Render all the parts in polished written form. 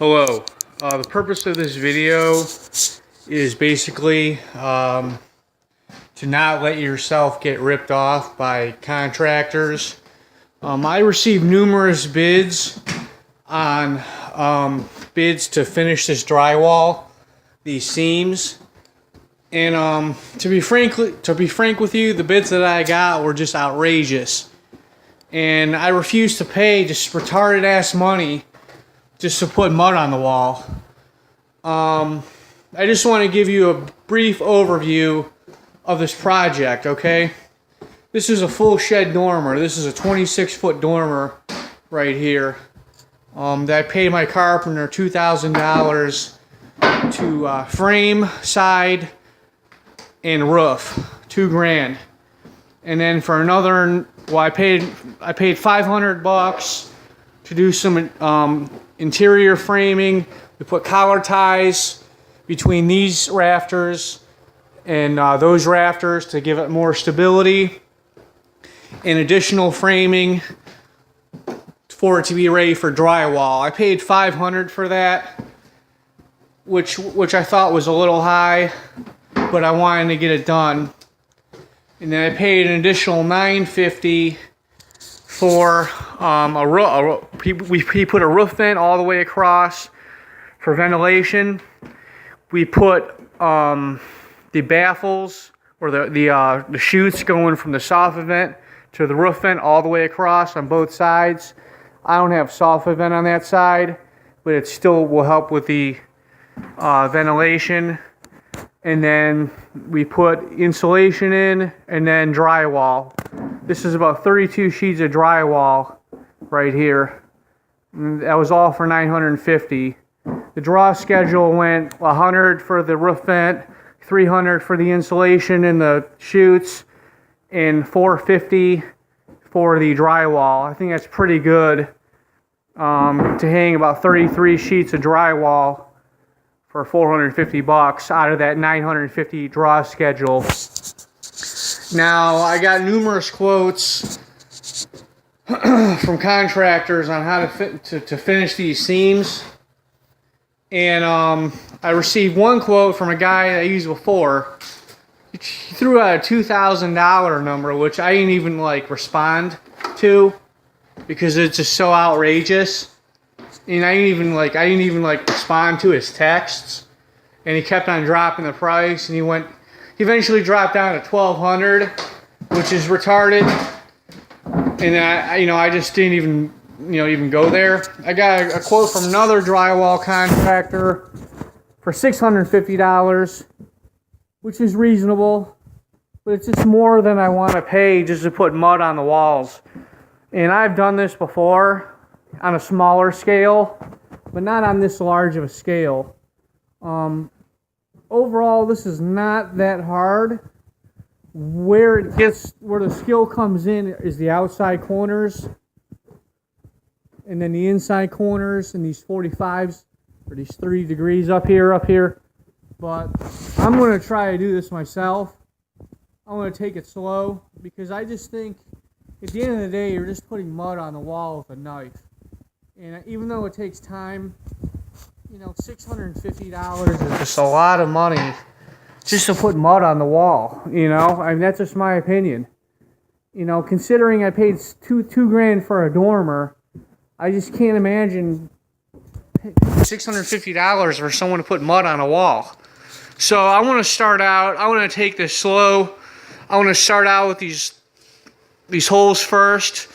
Hello. The purpose of this video is basically to not let yourself get ripped off by contractors. I received numerous bids on bids to finish this drywall, these seams, and to be frank with you, the bids that I got were just outrageous, and I refused to pay just retarded ass money just to put mud on the wall. I just want to give you a brief overview of this project, okay? This is a full shed dormer. This is a 26-foot dormer right here. That I paid my carpenter $2,000 to frame, side, and roof. $2,000. And then for another, well, I paid $500 to do some interior framing. We put collar ties between these rafters and those rafters to give it more stability, and additional framing for it to be ready for drywall. I paid $500 for that, which I thought was a little high, but I wanted to get it done. And then I paid an additional $950 for a roof. We put a roof vent all the way across for ventilation. We put the baffles, or the chutes going from the soffit vent to the roof vent all the way across on both sides. I don't have soffit vent on that side, but it still will help with the ventilation. And then we put insulation in, and then drywall. This is about 32 sheets of drywall right here. And that was all for $950. The draw schedule went $100 for the roof vent, $300 for the insulation and the chutes, and $450 for the drywall. I think that's pretty good to hang about 33 sheets of drywall for $450 out of that $950 draw schedule. Now, I got numerous quotes from contractors on how to finish these seams. And I received one quote from a guy that I used before. He threw out a $2,000 number, which I didn't even respond to because it's just so outrageous. And I didn't even respond to his texts. And he kept on dropping the price, and he eventually dropped down to $1,200, which is retarded. And I just didn't even go there. I got a quote from another drywall contractor for $650, which is reasonable, but it's just more than I want to pay just to put mud on the walls. And I've done this before on a smaller scale, but not on this large of a scale. Overall, this is not that hard. Where the skill comes in is the outside corners, and then the inside corners, and these 45s, or these 3 degrees up here. But I'm going to try to do this myself. I'm going to take it slow, because I just think at the end of the day, you're just putting mud on the wall with a knife. And even though it takes time, $650 is just a lot of money just to put mud on the wall, I mean, that's just my opinion. Considering I paid $2,000 for a dormer, I just can't imagine $650 for someone to put mud on a wall. So I want to take this slow. I want to start out with these holes first.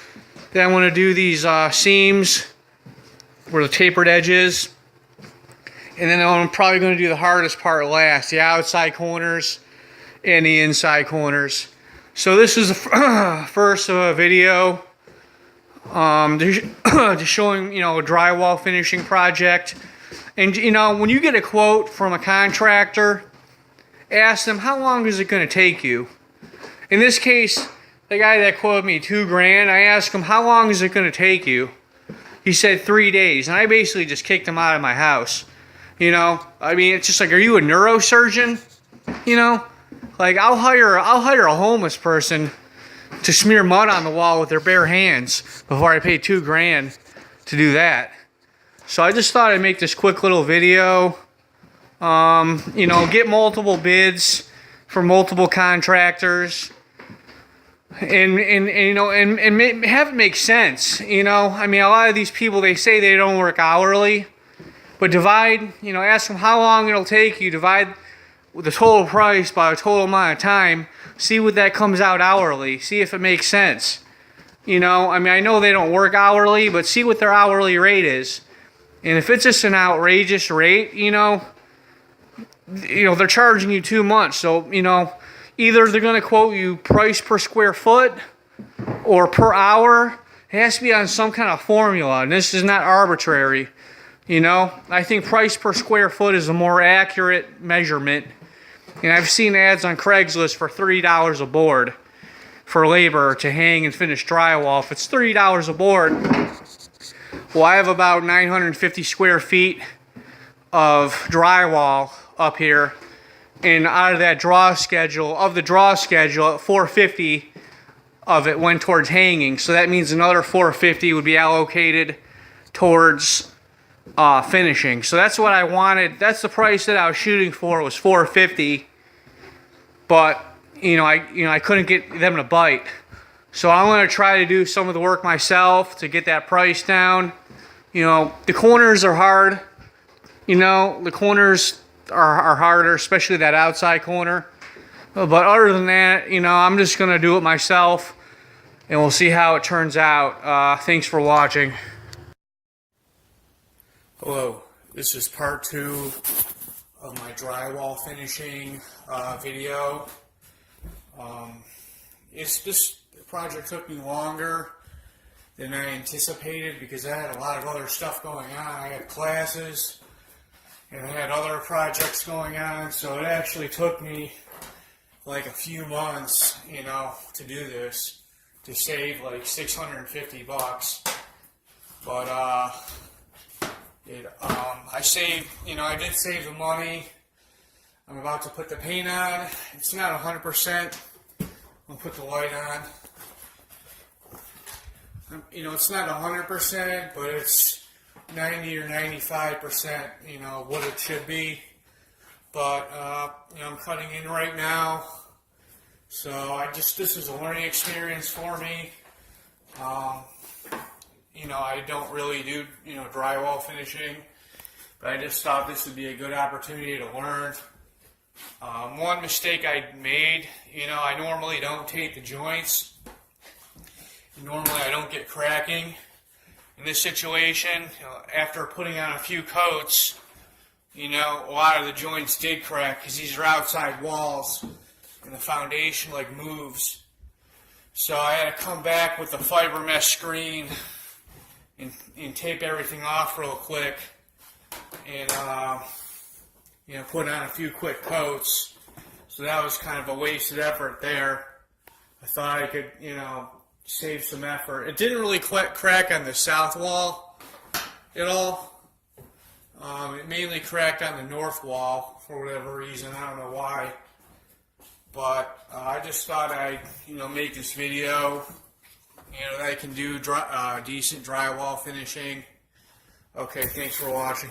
Then I want to do these seams where the tapered edge is. And then I'm probably going to do the hardest part last, the outside corners and the inside corners. So this is the first video just showing, a drywall finishing project. And, when you get a quote from a contractor, ask them, how long is it going to take you? In this case, the guy that quoted me $2,000, I asked him, how long is it going to take you? He said 3 days, and I basically just kicked him out of my house. I mean, it's just like, are you a neurosurgeon? I'll hire a homeless person to smear mud on the wall with their bare hands before I pay $2,000 to do that. So I just thought I'd make this quick little video. You know, get multiple bids from multiple contractors, and you know, and have it make sense. You know, I mean, a lot of these people, they say they don't work hourly, but divide, you know, ask them how long it'll take you, divide the total price by a total amount of time, see what that comes out hourly, see if it makes sense. You know, I mean, I know they don't work hourly, but see what their hourly rate is. And if it's just an outrageous rate, you know, they're charging you too much. So, you know, either they're going to quote you price per square foot or per hour. It has to be on some kind of formula, and this is not arbitrary. You know, I think price per square foot is a more accurate measurement. And I've seen ads on Craigslist for $3 a board for labor to hang and finish drywall. If it's $3 a board, well, I have about 950 square feet of drywall up here, and out of that draw schedule, $450 of it went towards hanging. So that means another $450 would be allocated towards finishing. So that's what I wanted. That's the price that I was shooting for, was $450. But I couldn't get them to bite. So I'm going to try to do some of the work myself to get that price down. You know, the corners are hard. You know, the corners are harder, especially that outside corner. But other than that, you know, I'm just going to do it myself, and we'll see how it turns out. Thanks for watching. Hello, this is part 2 of my drywall finishing video. This project took me longer than I anticipated because I had a lot of other stuff going on. I had classes and I had other projects going on, so it actually took me like a few months, you know, to do this, to save like $650. But I saved, you know, I did save the money. I'm about to put the paint on. It's not 100%. I'll put the light on. You know, it's not 100%, but it's 90 or 95%, you know, what it should be. But, you know, I'm cutting in right now. So this is a learning experience for me. You know, I don't really do, you know, drywall finishing, but I just thought this would be a good opportunity to learn. One mistake I made, you know, I normally don't tape the joints. Normally I don't get cracking. In this situation, you know, after putting on a few coats, you know, a lot of the joints did crack because these are outside walls and the foundation like moves. So I had to come back with the fiber mesh screen and tape everything off real quick and you know, put on a few quick coats. So that was kind of a wasted effort there. I thought I could, you know, save some effort. It didn't really crack on the south wall at all. It mainly cracked on the north wall for whatever reason. I don't know why. But I just thought I'd, you know, make this video. You know, that I can do decent drywall finishing. Okay, thanks for watching.